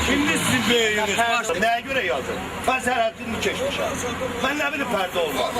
Kimdir sizin böyüyünüz? Nəyə görə yazın? Ben sərhədini keçmişəm. Ben nə bilim pərdə olmaz.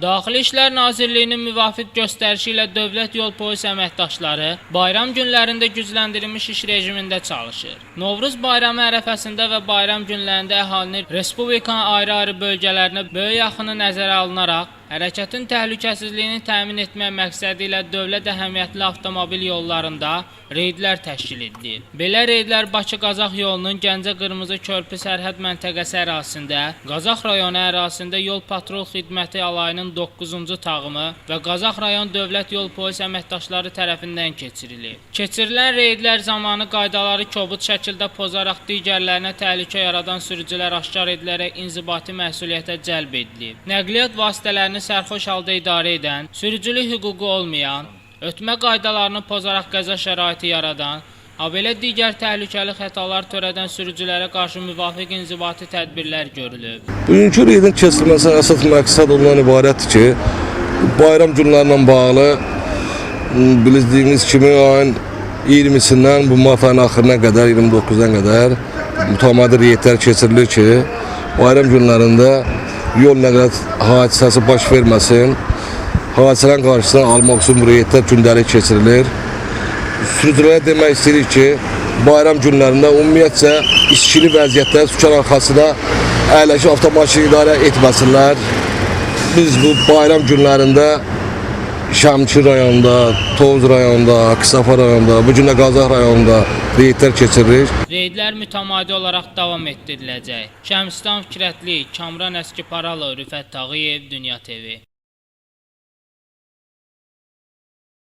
Daxili İşlər Nazirliyinin müvafiq göstərişi ilə dövlət yol polis əməkdaşları bayram günlərində gücləndirilmiş iş rejimində çalışır. Novruz bayramı ərəfəsində və bayram günlərində əhalinin respublikanın ayrı-ayrı bölgələrinə böyük yaxını nəzərə alınaraq hərəkətin təhlükəsizliyini təmin etmək məqsədi ilə dövlət əhəmiyyətli avtomobil yollarında reydlər təşkil edilir. Belə reydlər Bakı-Qazax yolunun Gəncə-Qırmızı Körpü sərhəd məntəqəsi ərazisində, Qazax rayonu ərazisində yol patrul xidməti alayının 9-cu tağımı və Qazax rayon dövlət yol polis əməkdaşları tərəfindən keçirilir. Keçirilən reydlər zamanı qaydaları kobud şəkildə pozaraq digərlərinə təhlükə yaradan sürücülər aşkar edilərək inzibati məsuliyyətə cəlb edilir. Nəqliyyat vasitələrini sərxoş halda idarə edən, sürücülük hüququ olmayan, ötmə qaydalarını pozaraq qəza şəraiti yaradan, habelə digər təhlükəli xətalar törədən sürücülərə qarşı müvafiq inzibati tədbirlər görülüb. Bugünkü reydin keçirilməsi əsas məqsəd ondan ibarətdir ki, bayram günlərlə bağlı bildiyiniz kimi ayın 20-sindən bu mart ayının axırına qədər, 29-dan qədər mütəmadi reydlər keçirilir ki, bayram günlərində yol nəqliyyat hadisəsi baş verməsin, hadisələrin qarşısını almaq üçün bu reydlər gündəlik keçirilir. Sürücülərə demək istəyirik ki, bayram günlərində ümumiyyətcə içkili vəziyyətdə sükan arxasında əyləşib avtomaşın idarə etməsinlər. Biz bu bayram günlərində Şəmkir rayonunda, Tovuz rayonunda, Qısafa rayonunda, bu gün də Qazax rayonunda reydlər keçiririk. Reydlər mütəmadi olaraq davam etdiriləcək. Şəmsdan Fikrətli, Kamran Əskiparalı, Rüfət Tağıyev, Dünya TV.